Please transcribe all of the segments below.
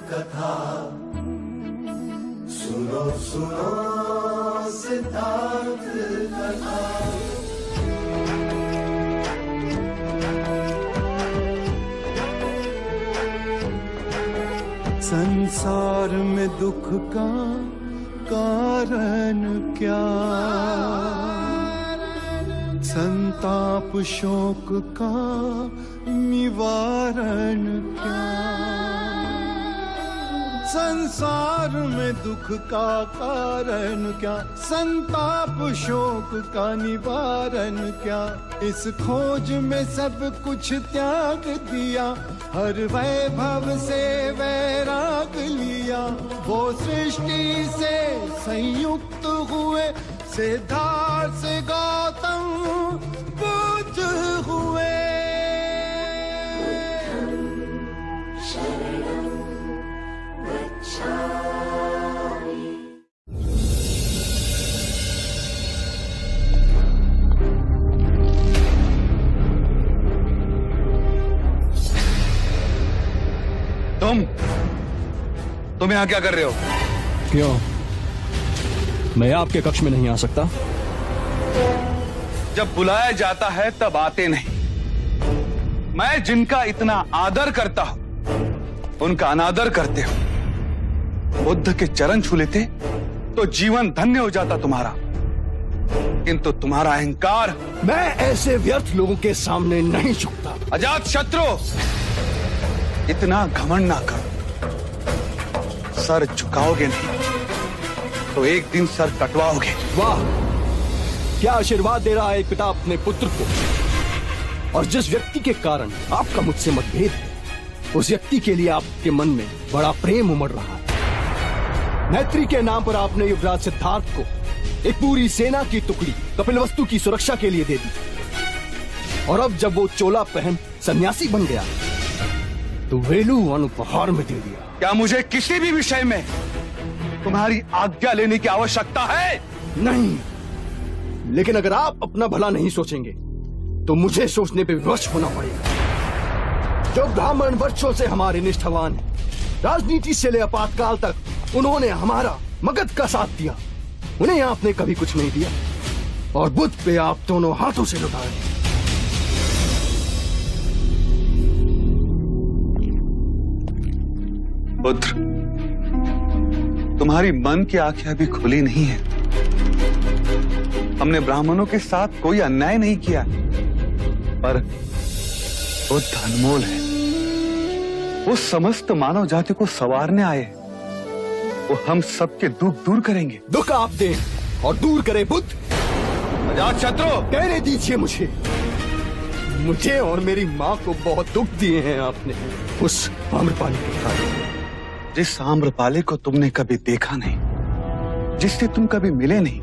कथा सुनो सुनो सिद्धार्थ कथा। संसार में दुख का कारण क्या, संताप शोक का निवारण क्या। संसार में दुख का कारण क्या, संताप शोक का निवारण क्या। इस खोज में सब कुछ त्याग दिया, हर वैभव से वैराग लिया। वो सृष्टि से संयुक्त हुए, सिद्धार्थ से गौतम बुद्ध हुए। तुम यहाँ क्या कर रहे हो? क्यों? मैं आपके कक्ष में नहीं आ सकता? जब बुलाया जाता है तब आते नहीं। मैं जिनका इतना आदर करता हूं उनका अनादर करते हो। बुद्ध के चरण छू लेते तो जीवन धन्य हो जाता तुम्हारा, किंतु तुम्हारा अहंकार। मैं ऐसे व्यर्थ लोगों के सामने नहीं झुकता। अजात शत्रु, इतना घमंड ना करो। सर झुकाओगे नहीं तो एक दिन सर कटवाओगे। वाह, क्या आशीर्वाद दे रहा है एक पिता अपने पुत्र को। और जिस व्यक्ति के कारण आपका मुझसे मतभेद है, उस व्यक्ति के लिए आपके मन में बड़ा प्रेम उमड़ रहा है। मैत्री के नाम पर आपने युवराज सिद्धार्थ को एक पूरी सेना की टुकड़ी कपिलवस्तु की सुरक्षा के लिए दे दी, और अब जब वो चोला पहन सन्यासी बन गया तो वेलुवन उपहार में दे दिया। क्या मुझे किसी भी विषय में तुम्हारी आज्ञा लेने की आवश्यकता है? नहीं, लेकिन अगर आप अपना भला नहीं सोचेंगे तो मुझे सोचने पे विवश होना पड़ेगा। जो ब्राह्मण वर्षों से हमारे निष्ठावान हैं, राजनीति से ले आपातकाल तक उन्होंने हमारा मगध का साथ दिया, उन्हें आपने कभी कुछ नहीं दिया, और बुद्ध पे आप दोनों हाथों से लुटाए। पुत्र, तुम्हारी मन की आंखें अभी खुली नहीं है। हमने ब्राह्मणों के साथ कोई अन्याय नहीं किया, पर बुद्ध अनमोल है। वो समस्त मानव जाति को संवारने आए। वो हम सबके दुख दूर करेंगे। दुख आप दें और दूर करे बुद्ध। अजात शत्रु, कहने दीजिए मुझे और मेरी माँ को बहुत दुख दिए हैं आपने उस आम्रपाली के कारण। जिस आम्रपाली को तुमने कभी देखा नहीं, जिससे तुम कभी मिले नहीं,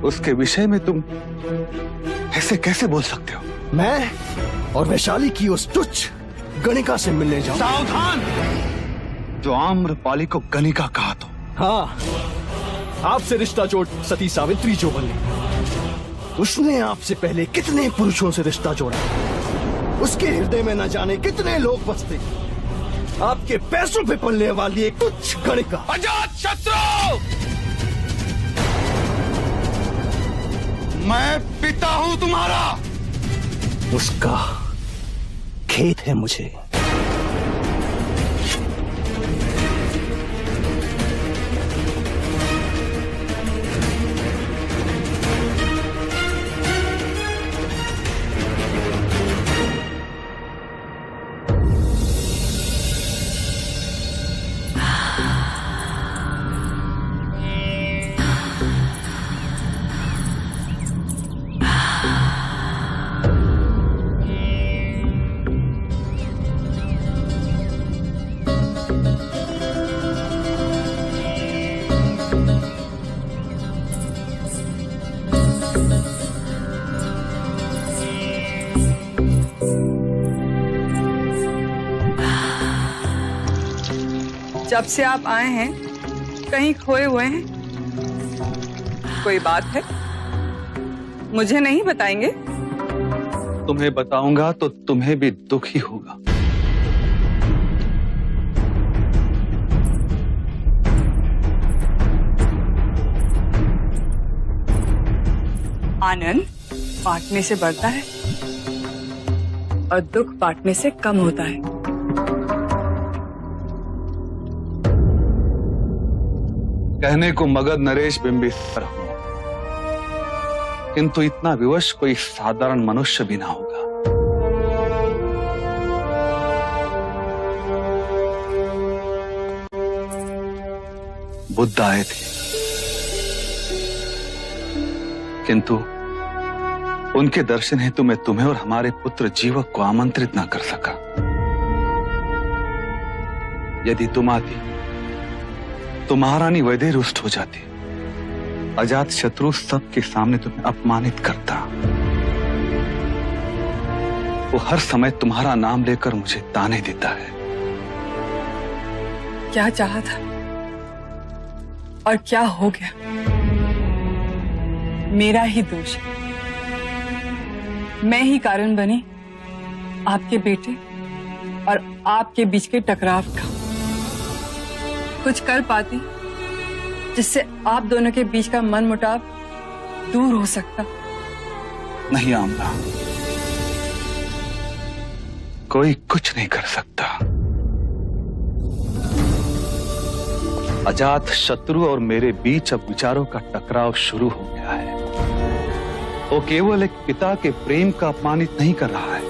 उसके विषय में तुम ऐसे कैसे बोल सकते हो? मैं और वैशाली की उस तुच्छ गणिका से मिलने जाऊं? सावधान! जो आम्रपाली को गणिका कहा तो। हाँ, आपसे रिश्ता जोड़ सती सावित्री जो बनी, उसने आपसे पहले कितने पुरुषों से रिश्ता जोड़ा। उसके हृदय में न जाने कितने लोग बसते। आपके पैसों पे पलने वाली एक तुच्छ गणिका। अजात शत्रु, मैं पिता हूं तुम्हारा। उसका खेद है मुझे। जब से आप आए हैं कहीं खोए हुए हैं। कोई बात है? मुझे नहीं बताएंगे? तुम्हें बताऊंगा तो तुम्हें भी दुख ही होगा। आनंद बांटने से बढ़ता है और दुख बांटने से कम होता है। कहने को मगध नरेश बिंबिसार हूं, किंतु इतना विवश कोई साधारण मनुष्य भी ना होगा। बुद्ध आए थे, किंतु उनके दर्शन हेतु मैं तुम्हें और हमारे पुत्र जीवक को आमंत्रित ना कर सका। यदि तुम आती तो महारानी वैदेही रुष्ट हो जाती, अजात शत्रु सबके सामने तुम्हें अपमानित करता। वो हर समय तुम्हारा नाम लेकर मुझे ताने देता है। क्या चाहा था और क्या हो गया? मेरा ही दोष है। मैं ही कारण बनी आपके बेटे और आपके बीच के टकराव का। कुछ कर पाती जिससे आप दोनों के बीच का मनमुटाव दूर हो सकता। नहीं आमला, कोई कुछ नहीं कर सकता। अजात शत्रु और मेरे बीच अब विचारों का टकराव शुरू हो गया है। वो केवल एक पिता के प्रेम का अपमानित नहीं कर रहा है,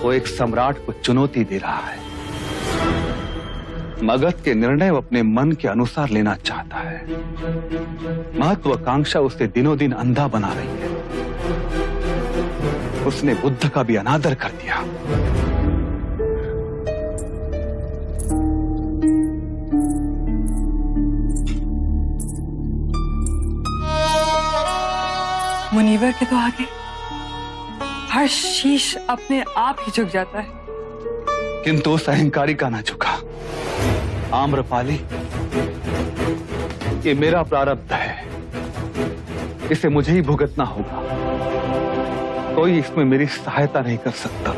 वो एक सम्राट को चुनौती दे रहा है। मगध के निर्णय वो अपने मन के अनुसार लेना चाहता है। महत्वाकांक्षा उसे दिनों दिन अंधा बना रही है। उसने बुद्ध का भी अनादर कर दिया। मुनीवर के तो आगे हर शीश अपने आप ही झुक जाता है। किंतु उस अहंकारी का ना झुका। आम्रपाली, ये मेरा प्रारब्ध है, इसे मुझे ही भुगतना होगा। कोई इसमें मेरी सहायता नहीं कर सकता।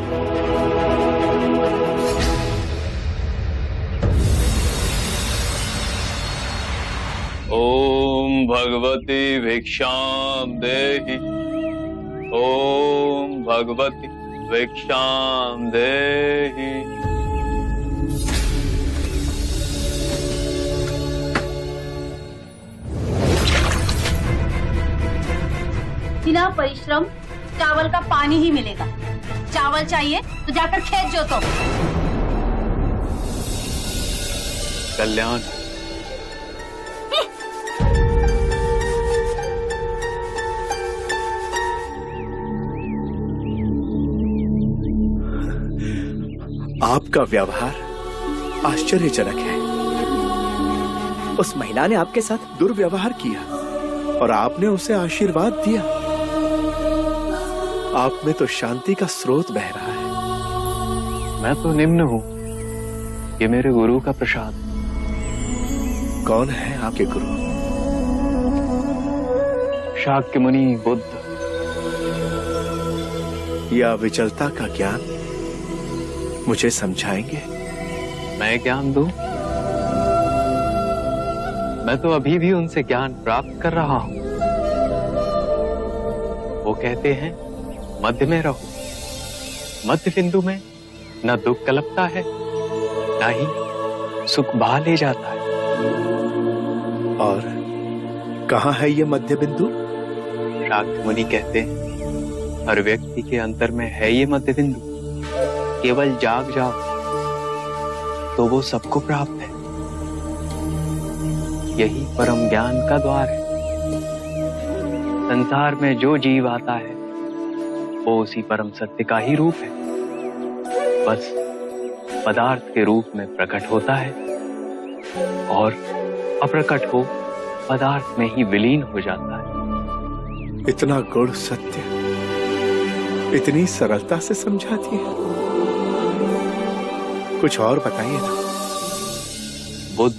ओम भगवती भिक्षाम देहि। ओम भगवती भिक्षाम देहि। बिना परिश्रम चावल का पानी ही मिलेगा। चावल चाहिए तो जाकर खेत जोतो। कल्याण। आपका व्यवहार आश्चर्यजनक है। उस महिला ने आपके साथ दुर्व्यवहार किया और आपने उसे आशीर्वाद दिया। आप में तो शांति का स्रोत बह रहा है। मैं तो निम्न हूँ, ये मेरे गुरु का प्रसाद। कौन है आपके गुरु? शाक्य मुनि बुद्ध। यह विचलता का ज्ञान मुझे समझाएंगे? मैं ज्ञान दूं? मैं तो अभी भी उनसे ज्ञान प्राप्त कर रहा हूं। वो कहते हैं मध्य में रहो। मध्य बिंदु में न दुख कलपता है, न ही सुख बहा ले जाता है। और कहाँ है ये मध्य बिंदु? शाक्य मुनि कहते हैं हर व्यक्ति के अंतर में है ये मध्य बिंदु। केवल जाग जाओ तो वो सबको प्राप्त है। यही परम ज्ञान का द्वार है। संसार में जो जीव आता है वो उसी परम सत्य का ही रूप है, बस पदार्थ के रूप में प्रकट होता है और अप्रकट हो पदार्थ में ही विलीन हो जाता है। इतना गुण सत्य इतनी सरलता से समझा दिए। कुछ और बताइए ना। बुद्ध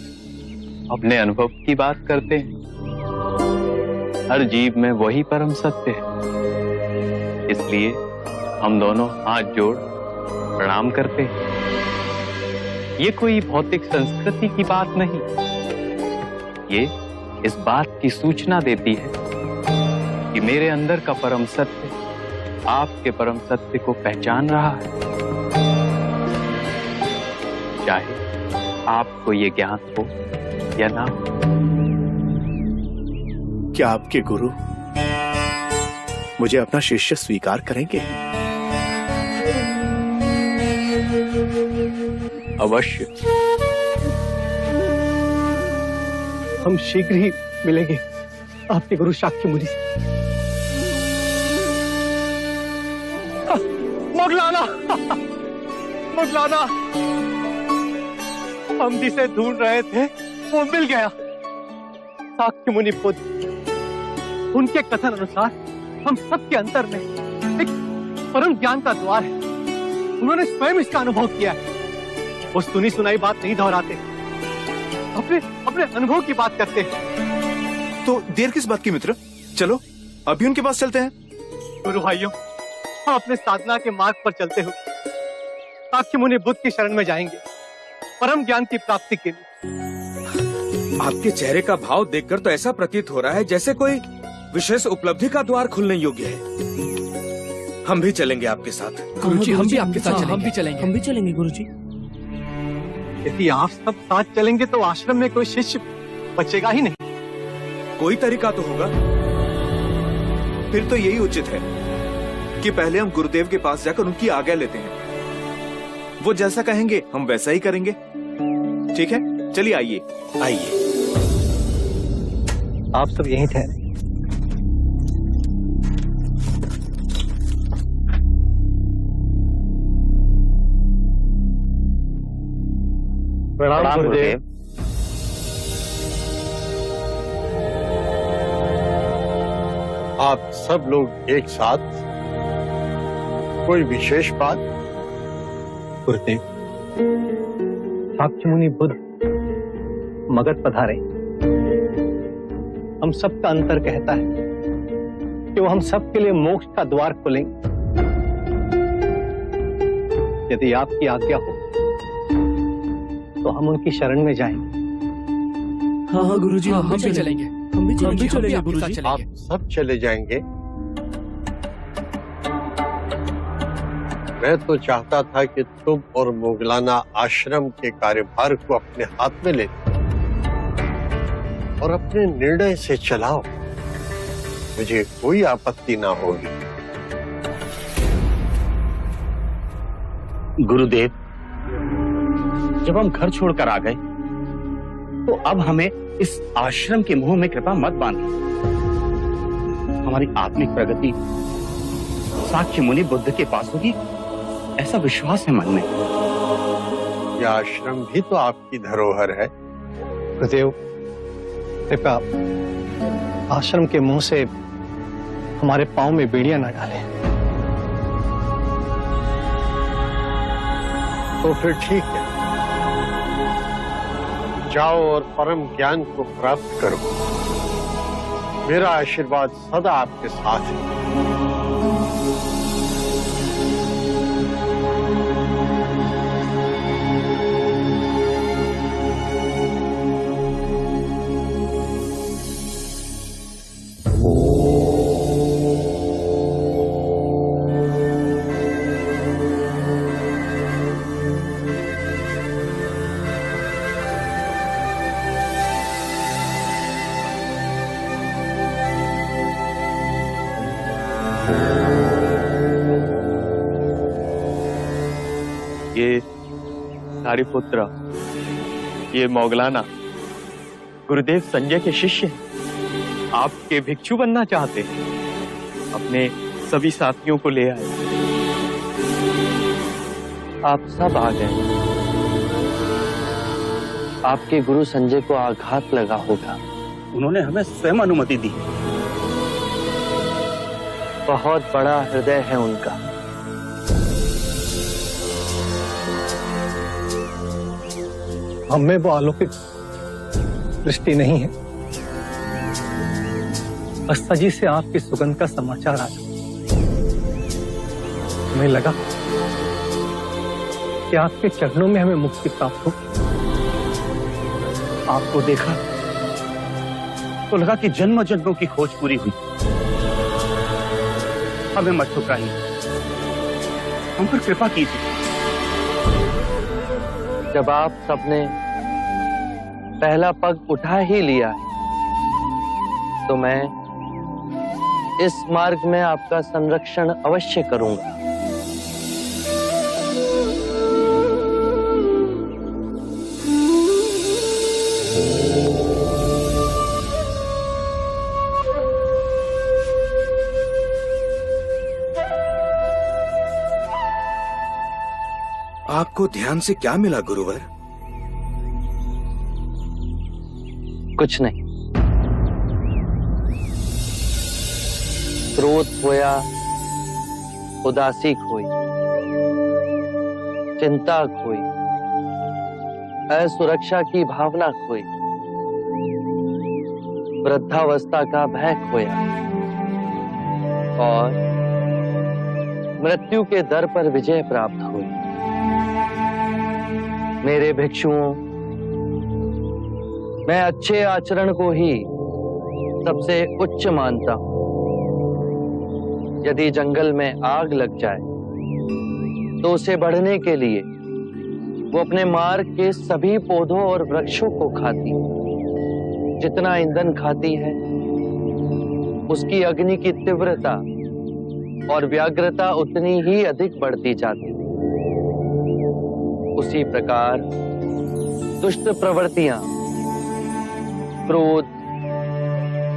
अपने अनुभव की बात करते हैं। हर जीव में वही परम सत्य है, इसलिए हम दोनों हाथ जोड़ प्रणाम करते हैं। ये कोई भौतिक संस्कृति की बात नहीं, ये इस बात की सूचना देती है मेरे अंदर का परम सत्य आपके परम सत्य को पहचान रहा है। चाहे आपको ये ज्ञान हो या ना हो। क्या आपके गुरु मुझे अपना शिष्य स्वीकार करेंगे? अवश्य। हम शीघ्र ही मिलेंगे आपके गुरु शाक्य मुनि से। मोगलाना, मोगलाना, हम जिसे ढूंढ रहे थे वो मिल गया। शाक्य मुनि बुद्ध, उनके कथन अनुसार हम सबके अंतर में एक परम ज्ञान का द्वार है। उन्होंने स्वयं इसका अनुभव किया है। वो सुनी सुनाई बात नहीं दोहराते, अपने अपने अनुभव की बात करते हैं। तो देर किस बात की मित्र, चलो अभी उनके पास चलते हैं। गुरु भाइयों, हम अपने साधना के मार्ग पर चलते हुए शाक्य मुनि बुद्ध की शरण में जाएंगे, परम ज्ञान की प्राप्ति के लिए। आपके चेहरे का भाव देखकर तो ऐसा प्रतीत हो रहा है जैसे कोई विशेष उपलब्धि का द्वार खुलने योग्य है। हम भी चलेंगे आपके साथ। गुरुजी, हम भी आपके साथ चलेंगे। हम भी चलेंगे गुरुजी। यदि आप सब साथ चलेंगे तो आश्रम में कोई शिष्य बचेगा ही नहीं। कोई तरीका तो होगा। फिर तो यही उचित है कि पहले हम गुरुदेव के पास जाकर उनकी आज्ञा लेते हैं। वो जैसा कहेंगे हम वैसा ही करेंगे। ठीक है, चलिए आइए। आइए। आप सब यहीं ठहरे। प्रणाम गुरुदेव। आप सब लोग एक साथ, कोई विशेष बात? गुरुदेव, शाक्य मुनि बुद्ध मगध पधारे। हम सबका अंतर कहता है कि वो हम सबके लिए मोक्ष का द्वार खोलेंगे। यदि आपकी आज्ञा हो तो हम उनकी शरण में जाएंगे। हाँ गुरुजी, हम भी चलेंगे। हम भी चलेंगे गुरुजी। आप सब चले जाएंगे। मैं तो चाहता था कि तुम और मोगलाना आश्रम के कार्यभार को अपने हाथ में ले और अपने निर्णय से चलाओ। मुझे कोई आपत्ति ना होगी। गुरुदेव, जब हम घर छोड़कर आ गए तो अब हमें इस आश्रम के मोह में कृपा मत बांधिए। हमारी आत्मिक प्रगति शाक्य मुनि बुद्ध के पास होगी, ऐसा विश्वास है मन में। यह आश्रम भी तो आपकी धरोहर है। गुरुदेव, कृपया आश्रम के मुंह से हमारे पांव में बेड़ियां न डालें। तो फिर ठीक है, जाओ और परम ज्ञान को प्राप्त करो। मेरा आशीर्वाद सदा आपके साथ है। ये सारिपुत्र, ये मोगलाना गुरुदेव संजय के शिष्य हैं। आपके भिक्षु बनना चाहते हैं। अपने सभी साथियों को ले आए। आप सब आ गए। आपके गुरु संजय को आघात लगा होगा। उन्होंने हमें स्वयं अनुमति दी। बहुत बड़ा हृदय है उनका। हमें वो अलौकिक दृष्टि नहीं है। बस सजी से आपकी सुगंध का समाचार आया। हमें लगा कि आपके चरणों में हमें मुक्ति प्राप्त हो। आपको देखा तो लगा कि जन्म जन्मों की खोज पूरी हुई। हमें मत ठुकराइए, हम पर कृपा कीजिए। जब आप सबने पहला पग उठा ही लिया है, तो मैं इस मार्ग में आपका संरक्षण अवश्य करूंगा। आपको ध्यान से क्या मिला गुरुवर? कुछ नहीं। क्रोध खोया, उदासी खोई, चिंता खोई, असुरक्षा की भावना खोई, वृद्धावस्था का भय खोया और मृत्यु के दर पर विजय प्राप्त हुई। मेरे भिक्षुओं, मैं अच्छे आचरण को ही सबसे उच्च मानता हूं। यदि जंगल में आग लग जाए तो उसे बढ़ने के लिए वो अपने मार्ग के सभी पौधों और वृक्षों को खाती। जितना ईंधन खाती है, उसकी अग्नि की तीव्रता और व्याग्रता उतनी ही अधिक बढ़ती जाती है। उसी प्रकार दुष्ट प्रवृत्तियां, क्रोध,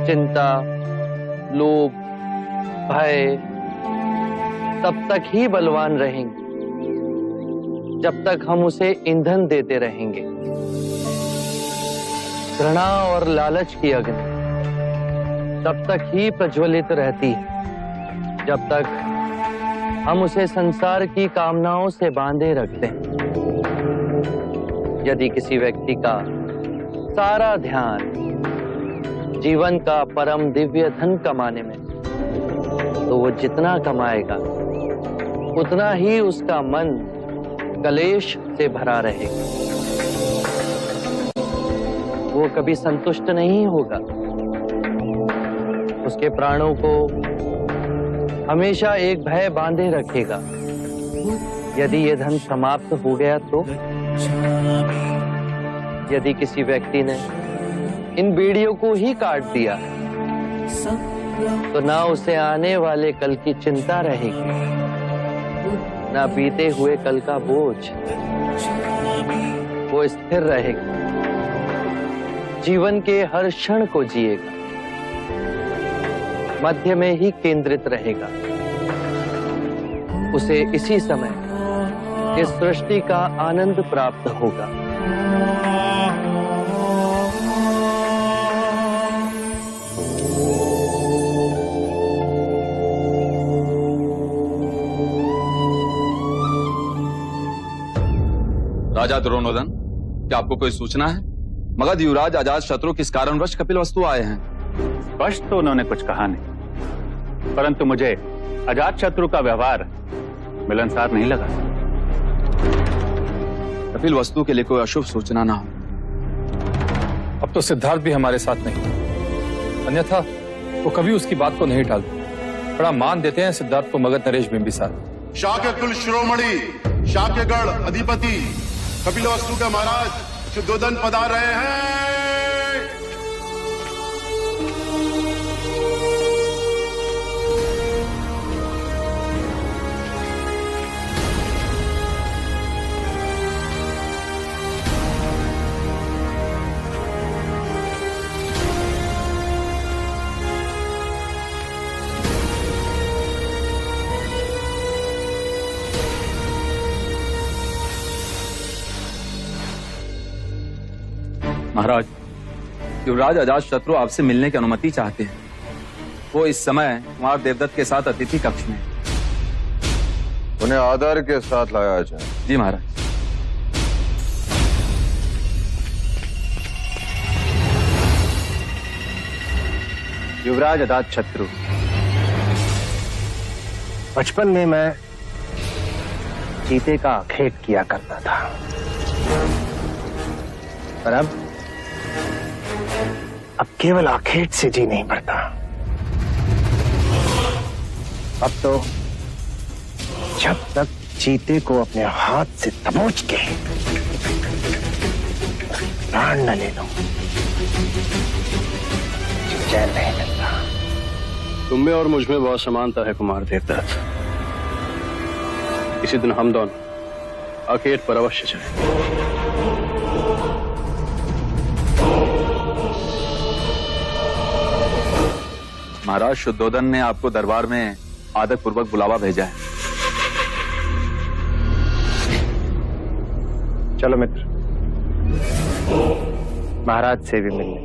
चिंता, लोभ, भय तब तक ही बलवान रहेंगे जब तक हम उसे ईंधन देते रहेंगे। घृणा और लालच की अग्नि तब तक ही प्रज्वलित रहती है जब तक हम उसे संसार की कामनाओं से बांधे रखते हैं। यदि किसी व्यक्ति का सारा ध्यान जीवन का परम दिव्य धन कमाने में, तो वो जितना कमाएगा उतना ही उसका मन कलेश से भरा रहेगा। वो कभी संतुष्ट नहीं होगा। उसके प्राणों को हमेशा एक भय बांधे रखेगा। यदि ये धन समाप्त हो गया तो? यदि किसी व्यक्ति ने इन बीड़ियों को ही काट दिया तो ना उसे आने वाले कल की चिंता रहेगी, ना बीते हुए कल का बोझ। वो स्थिर रहेगा, जीवन के हर क्षण को जिएगा, मध्य में ही केंद्रित रहेगा। उसे इसी समय इस सृष्टि का आनंद प्राप्त होगा। राजा दुर्योधन, क्या आपको कोई सूचना है? मगध युवराज अजात शत्रु किस कारणवश कपिलवस्तु आए हैं? स्पष्ट तो उन्होंने कुछ कहा नहीं, परंतु मुझे अजात शत्रु का व्यवहार मिलनसार नहीं लगा। कपिलवस्तु के लिए कोई अशुभ सूचना ना हो। अब तो सिद्धार्थ भी हमारे साथ नहीं, अन्यथा वो कभी उसकी बात को नहीं टालते। बड़ा मान देते हैं सिद्धार्थ को मगध नरेश बिंबिसार। शाक्य कुल शिरोमणि, शाक्यगढ़ अधिपति कपिलवस्तु के महाराज शुद्धोदन पधार रहे हैं। महाराज, युवराज अजात शत्रु आपसे मिलने की अनुमति चाहते हैं। वो इस समय कुमार देवदत्त के साथ अतिथि कक्ष में। उन्हें आदर के साथ लाया जाए। जी महाराज। युवराज अजात शत्रु, बचपन में मैं चीते का आखेट किया करता था, पर अब केवल आखेट से जी नहीं भरता। अब तो जब तक चीते को अपने हाथ से दबोच के प्राण न ले लो, चैन नहीं मिलता। तुम में और मुझ में बहुत समानता है कुमार देवदत्त। इसी दिन हम दोनों अकेट पर अवश्य चले। महाराज शुद्धोधन ने आपको दरबार में आदर पूर्वक बुलावा भेजा है। चलो मित्र, महाराज से भी मिलने।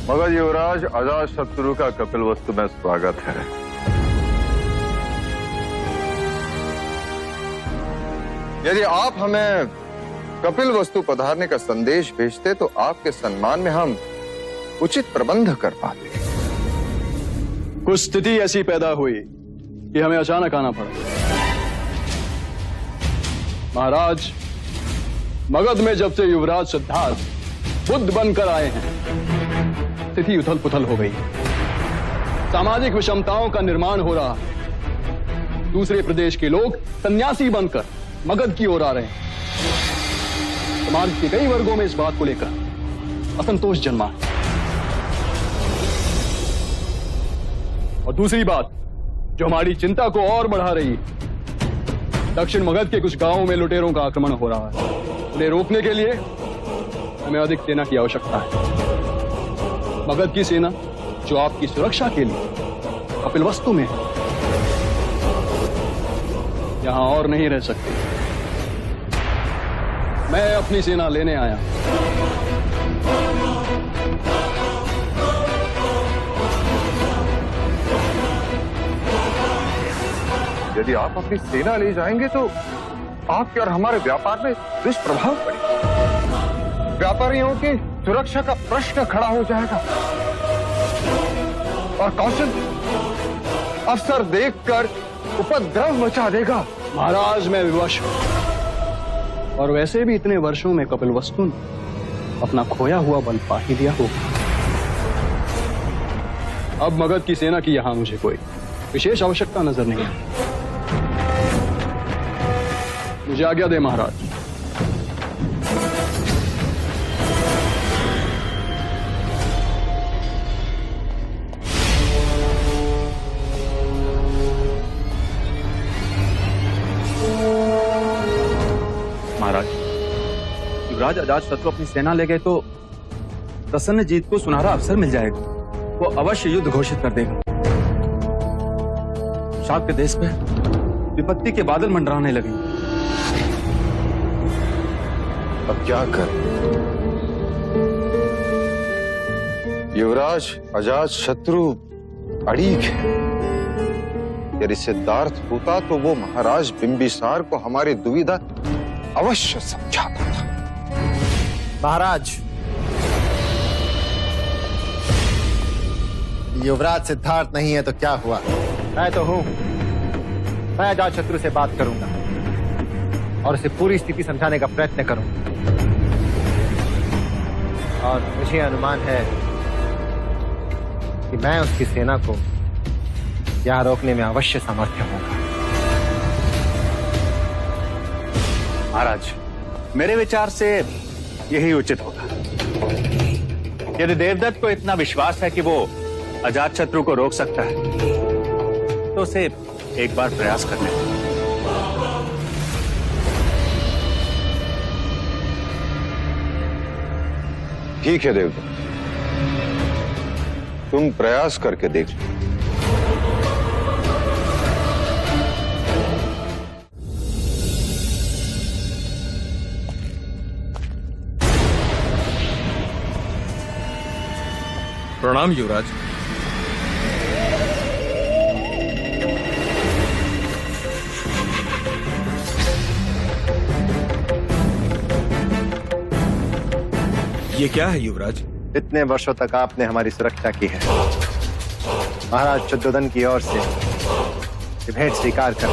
मगध युवराज अजात शत्रु का कपिल वस्तु में स्वागत है। यदि आप हमें कपिल वस्तु पधारने का संदेश भेजते तो आपके सम्मान में हम उचित प्रबंध कर पाते। कुछ स्थिति ऐसी पैदा हुई कि हमें अचानक आना पड़ा। महाराज, मगध में जब से युवराज सिद्धार्थ बुद्ध बनकर आए हैं, स्थिति उथल पुथल हो गई। सामाजिक विषमताओं का निर्माण हो रहा है। दूसरे प्रदेश के लोग सन्यासी बनकर मगध की ओर आ रहे हैं। समाज के कई वर्गों में इस बात को लेकर असंतोष जन्मा है। और दूसरी बात जो हमारी चिंता को और बढ़ा रही है, दक्षिण मगध के कुछ गांवों में लुटेरों का आक्रमण हो रहा है। उन्हें रोकने के लिए हमें अधिक सेना की आवश्यकता है। मगध की सेना जो आपकी सुरक्षा के लिए कपिलवस्तु में है, यहां और नहीं रह सकती। मैं अपनी सेना लेने आया। यदि आप अपनी सेना ले जाएंगे तो आपके और हमारे व्यापार में दुष्प्रभाव पड़ेगा। व्यापारियों की सुरक्षा का प्रश्न खड़ा हो जाएगा और कौशल अवसर देखकर उपद्रव मचा देगा। महाराज, मैं विवश हूं और वैसे भी इतने वर्षों में कपिलवस्तु ने अपना खोया हुआ बल पा ही लिया होगा। अब मगध की सेना की यहां मुझे कोई विशेष आवश्यकता नजर नहीं आती। मुझे आज्ञा दे महाराज। महाराज, युवराज अजातशत्रु अपनी सेना ले गए तो प्रसन्न जीत को सुनहरा अवसर मिल जाएगा। वो अवश्य युद्ध घोषित कर देगा। शाप के देश में विपत्ति के बादल मंडराने लगे। अब क्या कर? युवराज अजातशत्रु अड़ीग है। यदि सिद्धार्थ होता तो वो महाराज बिंबिसार को हमारी दुविधा अवश्य समझाता था। महाराज, युवराज सिद्धार्थ नहीं है तो क्या हुआ? मैं तो हूं। मैं अजातशत्रु से बात करूंगा और उसे पूरी स्थिति समझाने का प्रयत्न करूंगा। और मुझे अनुमान है कि मैं उसकी सेना को यहां रोकने में अवश्य समर्थ होगा। महाराज, मेरे विचार से यही उचित होगा। यदि देवदत्त को इतना विश्वास है कि वो अजातशत्रु को रोक सकता है तो उसे एक बार प्रयास करने दें। ठीक है देवदत्त, तुम प्रयास करके देख लो। प्रणाम युवराज। ये क्या है युवराज? इतने वर्षों तक आपने हमारी सुरक्षा की है। महाराज शुद्धोधन की ओर से ये भेंट स्वीकार कर,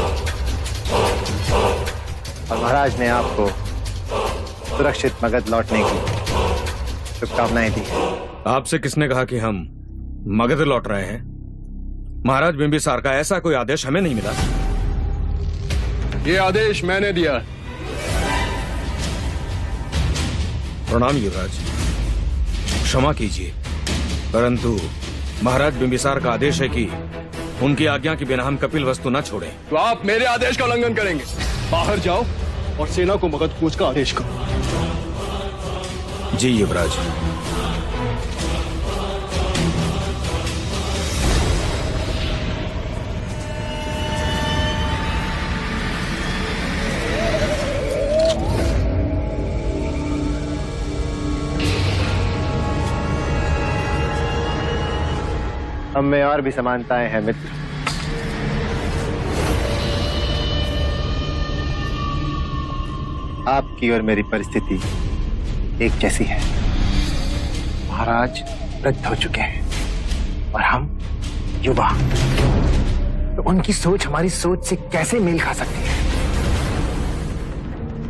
और महाराज ने आपको सुरक्षित मगध लौटने की शुभकामनाएं दी है। आपसे किसने कहा कि हम मगध लौट रहे हैं? महाराज बिंबिसार का ऐसा कोई आदेश हमें नहीं मिला। ये आदेश मैंने दिया। प्रणाम युवराज, क्षमा कीजिए, परंतु महाराज बिंबिसार का आदेश है कि उनकी आज्ञा के बिना हम कपिल वस्तु न छोड़ें। तो आप मेरे आदेश का उल्लंघन करेंगे। बाहर जाओ और सेना को मगध कूच का आदेश करो। जी युवराज। हम में और भी समानताएं हैं मित्र। आपकी और मेरी परिस्थिति एक जैसी है। महाराज वृद्ध हो चुके हैं और हम युवा, तो उनकी सोच हमारी सोच से कैसे मेल खा सकती है?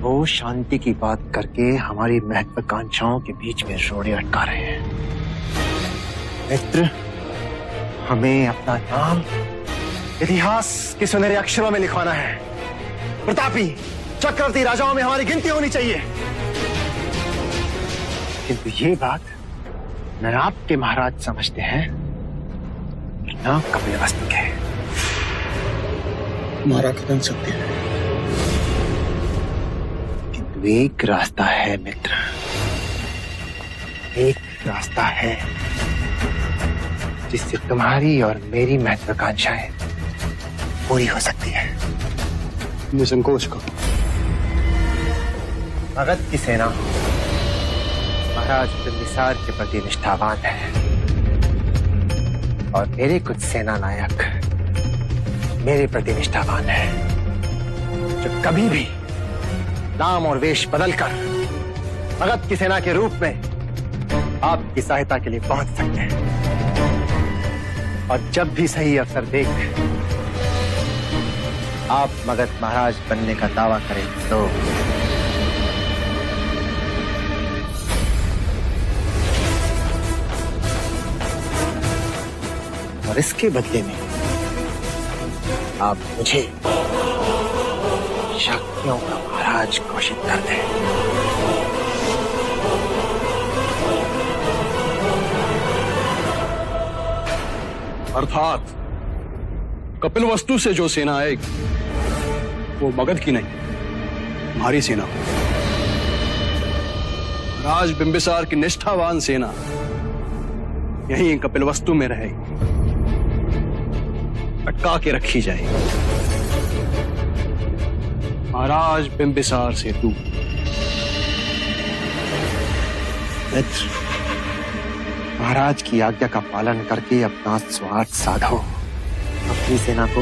वो शांति की बात करके हमारी महत्वाकांक्षाओं के बीच में रोड़े अटका रहे हैं। मित्र, हमें अपना नाम इतिहास के सुनहरे अक्षरों में लिखवाना है। प्रतापी चक्रवर्ती राजाओं में हमारी गिनती होनी चाहिए। किंतु ये बात न आपके महाराज समझते हैं न कपिल वस्तु के। महाराज बन सकते हैं, किंतु एक रास्ता है मित्र, एक रास्ता है जिससे तुम्हारी और मेरी महत्वाकांक्षाएं पूरी हो सकती है। निसंकोच करो। मगध की सेना महाराज बिंबिसार के प्रति निष्ठावान है और मेरे कुछ सेना नायक मेरे प्रति निष्ठावान है, जो कभी भी नाम और वेश बदलकर मगध की सेना के रूप में आपकी सहायता के लिए पहुंच सकते हैं। और जब भी सही अवसर देख आप मगध महाराज बनने का दावा करें तो और इसके बदले में आप मुझे शक्तियों का महाराज घोषित कर दें। अर्थात कपिल वस्तु से जो सेना आएगी वो मगध की नहीं, हमारी सेना। राज बिंबिसार की निष्ठावान सेना यहीं कपिल वस्तु में रहेगी, अटका के रखी जाएगी महाराज बिंबिसार से दूर। मित्र, महाराज की आज्ञा का पालन करके अपना स्वार्थ साधो, अपनी सेना को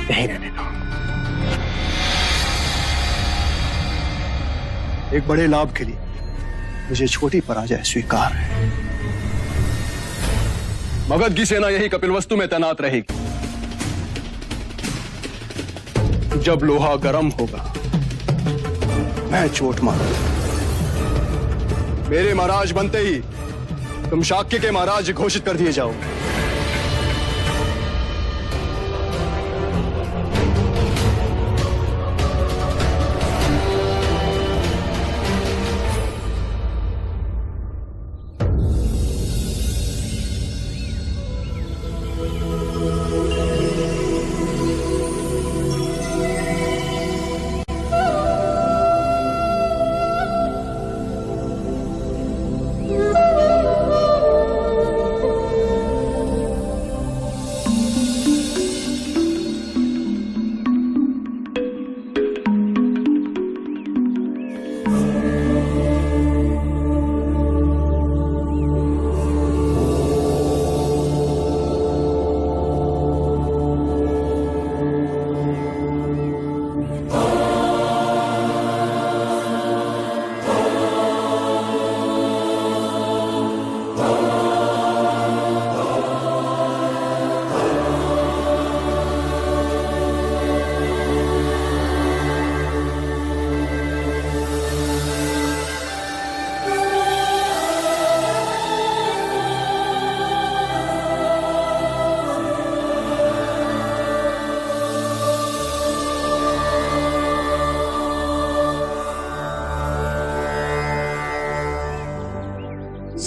यहीं रहने दो। एक बड़े लाभ के लिए मुझे छोटी पराजय स्वीकार है। मगध की सेना यही कपिल वस्तु में तैनात रहेगी। जब लोहा गर्म होगा मैं चोट मारूंगा। मेरे महाराज बनते ही तुम शाक्य के महाराज घोषित कर दिए जाओगे।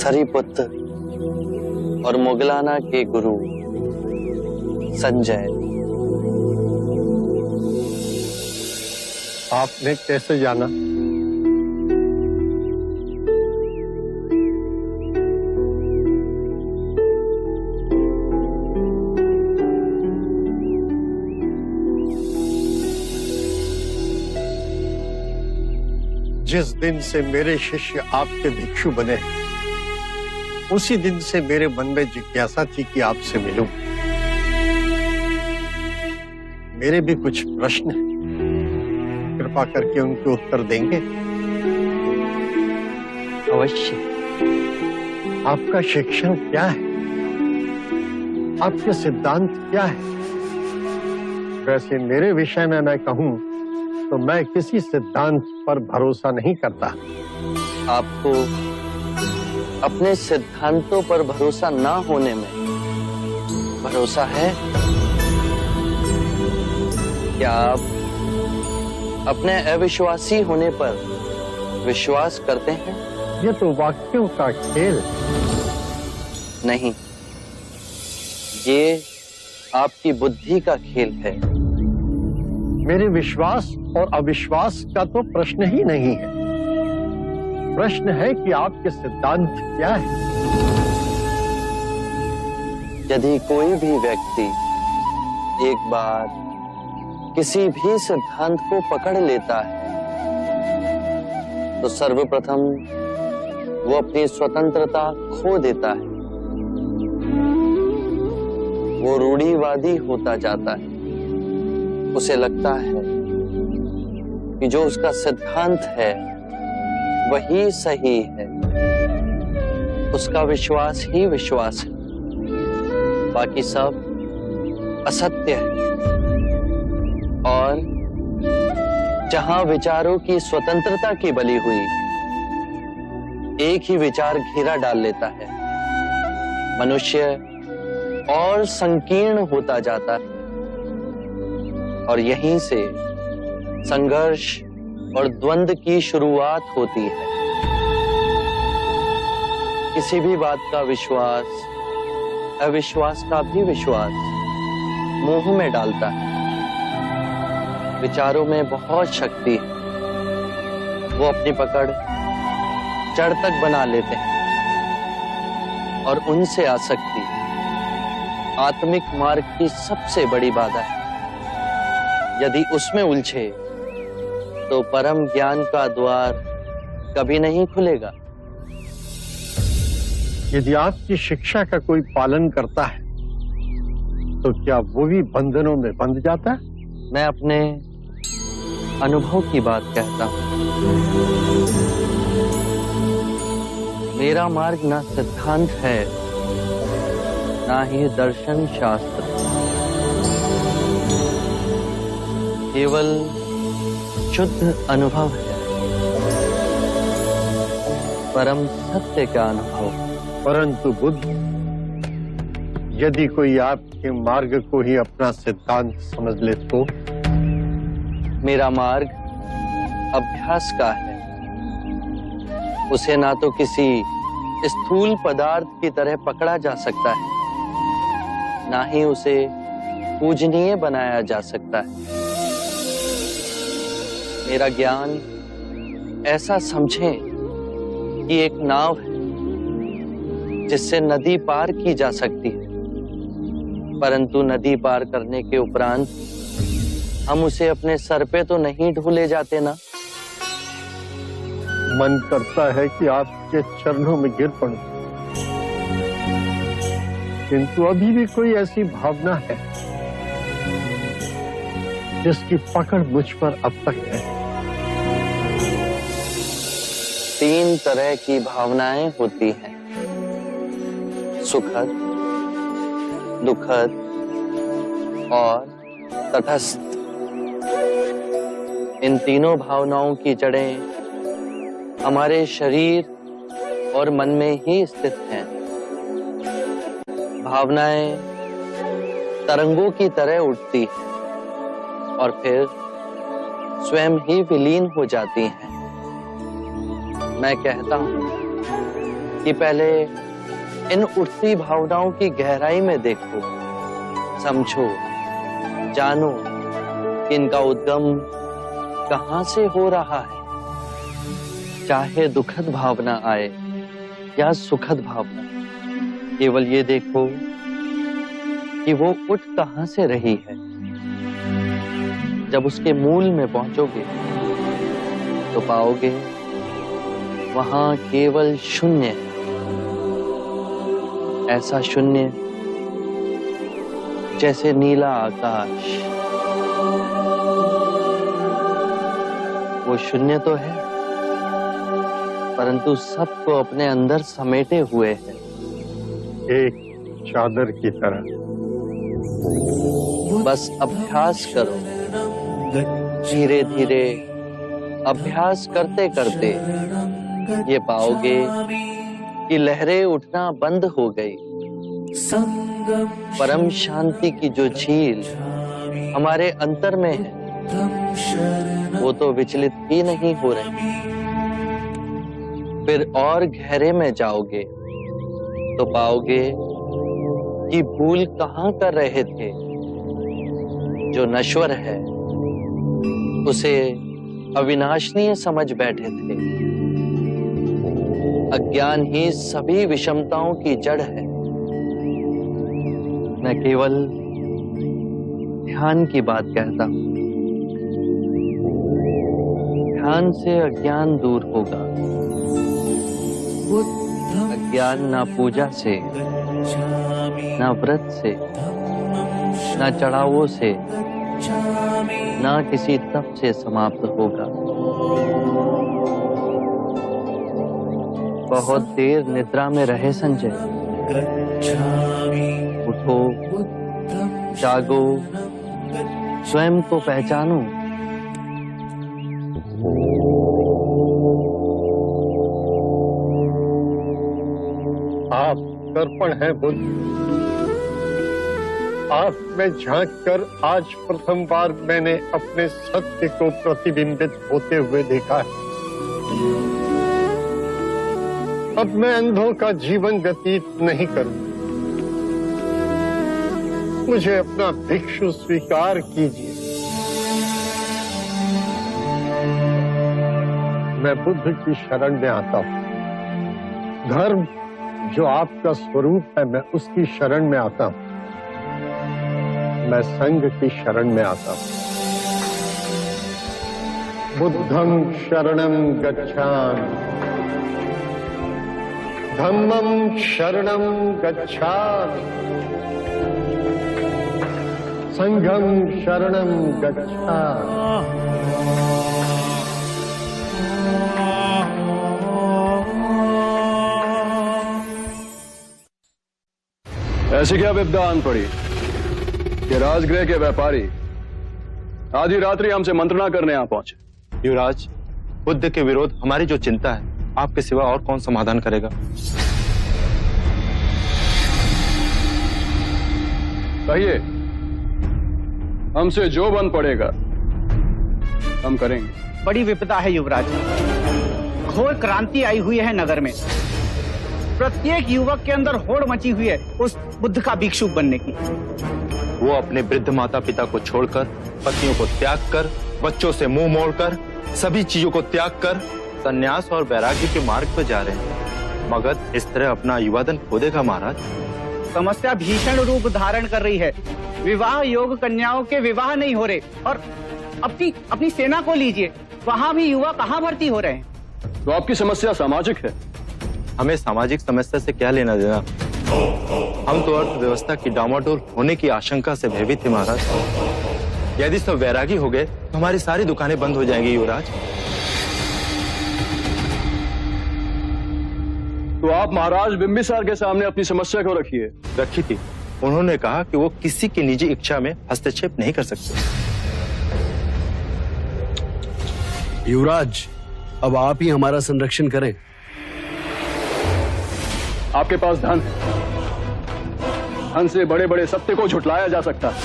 सरीपुत्र और मुगलाना के गुरु संजय। आपने कैसे जाना? जिस दिन से मेरे शिष्य आपके भिक्षु बने, उसी दिन से मेरे मन में जिज्ञासा थी कि आपसे मिलूं। मेरे भी कुछ प्रश्न हैं, कृपा करके उनके उत्तर देंगे? अवश्य। आपका शिक्षण क्या है? आपके सिद्धांत क्या है? वैसे मेरे विषय में मैं कहूं तो मैं किसी सिद्धांत पर भरोसा नहीं करता। आपको अपने सिद्धांतों पर भरोसा ना होने में भरोसा है? क्या आप अपने अविश्वासी होने पर विश्वास करते हैं? ये तो वाक्यों का खेल। नहीं, ये आपकी बुद्धि का खेल है। मेरे विश्वास और अविश्वास का तो प्रश्न ही नहीं है। प्रश्न है कि आपके सिद्धांत क्या है? यदि कोई भी व्यक्ति एक बार किसी भी सिद्धांत को पकड़ लेता है तो सर्वप्रथम वो अपनी स्वतंत्रता खो देता है। वो रूढ़िवादी होता जाता है। उसे लगता है कि जो उसका सिद्धांत है वही सही है। उसका विश्वास ही विश्वास है, बाकी सब असत्य है। और जहां विचारों की स्वतंत्रता की बलि हुई, एक ही विचार घेरा डाल लेता है। मनुष्य और संकीर्ण होता जाता है और यहीं से संघर्ष और द्वंद्व की शुरुआत होती है। किसी भी बात का विश्वास अविश्वास का भी विश्वास मोह में डालता है। विचारों में बहुत शक्ति है, वो अपनी पकड़ जड़ तक बना लेते हैं और उनसे आसक्ति आत्मिक मार्ग की सबसे बड़ी बाधा है। यदि उसमें उलझे तो परम ज्ञान का द्वार कभी नहीं खुलेगा। यदि आपकी शिक्षा का कोई पालन करता है तो क्या वो भी बंधनों में बंध जाता है? मैं अपने अनुभव की बात कहता हूं। मेरा मार्ग ना सिद्धांत है, ना ही दर्शन शास्त्र, केवल शुद्ध अनुभव है, परम सत्य का अनुभव। परंतु बुद्ध, यदि कोई आपके मार्ग को ही अपना सिद्धांत समझ ले तो? मेरा मार्ग अभ्यास का है। उसे ना तो किसी स्थूल पदार्थ की तरह पकड़ा जा सकता है, ना ही उसे पूजनीय बनाया जा सकता है। मेरा ज्ञान ऐसा समझें कि एक नाव है जिससे नदी पार की जा सकती है, परंतु नदी पार करने के उपरांत हम उसे अपने सर पे तो नहीं ढूले जाते ना। मन करता है कि आपके चरणों में गिर पड़ूं, किंतु अभी भी कोई ऐसी भावना है जिसकी पकड़ मुझ पर अब तक है। 3 तरह की भावनाएं होती हैं, सुखद, दुखद और तटस्थ। इन तीनों भावनाओं की जड़ें हमारे शरीर और मन में ही स्थित हैं। भावनाएं तरंगों की तरह उठती हैं और फिर स्वयं ही विलीन हो जाती हैं। मैं कहता हूं कि पहले इन उठती भावनाओं की गहराई में देखो, समझो, जानो कि इनका उद्गम कहां से हो रहा है। चाहे दुखद भावना आए या सुखद भावना, केवल ये देखो कि वो उठ कहां से रही है। जब उसके मूल में पहुंचोगे तो पाओगे वहां केवल शून्य है। ऐसा शून्य जैसे नीला आकाश। वो शून्य तो है, परंतु सबको अपने अंदर समेटे हुए है, एक चादर की तरह। बस अभ्यास करो, धीरे धीरे अभ्यास करते करते ये पाओगे कि लहरें उठना बंद हो गई। परम शांति की जो झील हमारे अंतर में है, वो तो विचलित ही नहीं हो रही। फिर और गहरे में जाओगे तो पाओगे कि भूल कहां कर रहे थे। जो नश्वर है उसे अविनाशनीय समझ बैठे थे। अज्ञान ही सभी विषमताओं की जड़ है। मैं केवल ध्यान की बात कहता हूं। ध्यान से अज्ञान दूर होगा। अज्ञान ना पूजा से, ना व्रत से, ना चढ़ावों से, ना किसी तप से समाप्त होगा। बहुत देर निद्रा में रहे संजय, उठो, जागो, स्वयं को पहचानो। आप दर्पण हैं बुद्ध। आप में झांक कर आज प्रथम बार मैंने अपने सत्य को प्रतिबिंबित होते हुए देखा है। अब मैं अंधों का जीवन व्यतीत नहीं करूं। मुझे अपना भिक्षु स्वीकार कीजिए। मैं बुद्ध की शरण में आता हूं। धर्म जो आपका स्वरूप है, मैं उसकी शरण में आता हूं। मैं संघ की शरण में आता हूं। बुद्धं शरणं गच्छामि, धम्मं शरणं गच्छामि, संघं शरणं गच्छामि। ऐसी क्या विपदा आन पड़ी कि राजगृह के व्यापारी आधी रात्रि हमसे मंत्रणा करने यहां पहुंचे। युवराज, बुद्ध के विरोध हमारी जो चिंता है, आपके सिवा और कौन समाधान करेगा? कहिए, हमसे जो बन पड़ेगा हम करेंगे। बड़ी विपदा है युवराज। घोर क्रांति आई हुई है नगर में। प्रत्येक युवक के अंदर होड़ मची हुई है उस बुद्ध का भिक्षुक बनने की। वो अपने वृद्ध माता पिता को छोड़कर, पत्नियों को त्याग कर, बच्चों से मुंह मोड़कर, सभी चीजों को त्याग कर संन्यास और वैराग्य के मार्ग पर जा रहे हैं। मगध इस तरह अपना युवाधन खो देगा महाराज। समस्या भीषण रूप धारण कर रही है। विवाह योग कन्याओं के विवाह नहीं हो रहे। और अपनी सेना को लीजिए, वहां भी युवा कहां भर्ती हो रहे हैं। तो आपकी समस्या सामाजिक है। हमें सामाजिक समस्या से क्या लेना देना? हम तो अर्थव्यवस्था की डामाडोल होने की आशंका से भयभीत थे महाराज। यदि सब वैरागी हो गए तो हमारी सारी दुकानें बंद हो जाएंगी युवराज। तो आप महाराज बिंबिसार के सामने अपनी समस्या को रखिए। रखी थी। उन्होंने कहा कि वो किसी की निजी इच्छा में हस्तक्षेप नहीं कर सकते। युवराज, अब आप ही हमारा संरक्षण करें। आपके पास धन है। धन से बड़े बड़े सत्य को झुटलाया जा सकता है।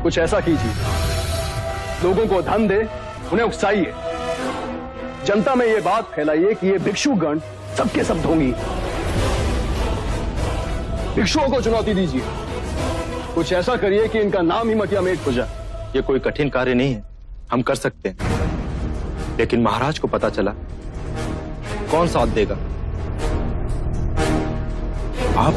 कुछ ऐसा कीजिए, लोगों को धन दे, उन्हें उकसाइए, जनता में ये बात फैलाइए कि ये भिक्षुगण सबके सब ढोंगी। भिक्षुओं को चुनौती दीजिए, कुछ ऐसा करिए कि इनका नाम ही मटिया मेट हो जाए। ये कोई कठिन कार्य नहीं है, हम कर सकते हैं। लेकिन महाराज को पता चला, कौन साथ देगा? आप।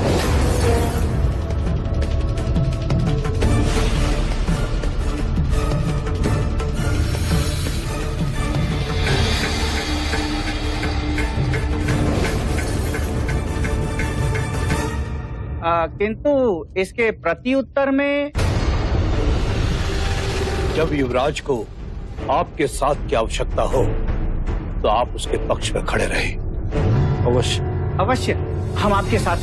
किंतु इसके प्रत्युत्तर में जब युवराज को आपके साथ की आवश्यकता हो तो आप उसके पक्ष में खड़े रहे। अवश्य अवश्य, हम आपके साथ।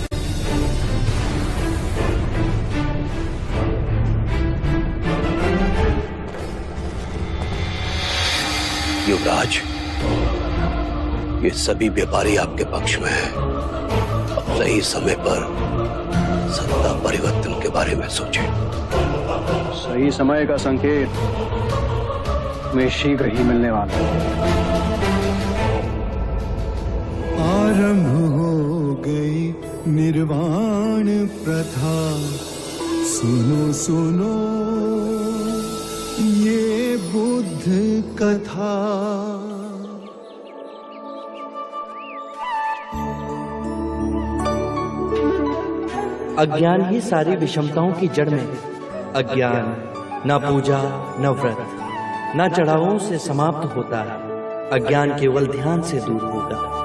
युवराज, ये सभी व्यापारी आपके पक्ष में हैं। अब सही समय पर सत्ता परिवर्तन के बारे में सोचें। सही समय का संकेत मैं शीघ्र ही मिलने वाला है। आरंभ हो गई निर्वाण प्रथा, सुनो सुनो ये बुद्ध कथा। अज्ञान ही सारी विषमताओं की जड़ में है। अज्ञान न पूजा न व्रत न चढ़ावों से समाप्त होता है। अज्ञान केवल ध्यान से दूर होगा।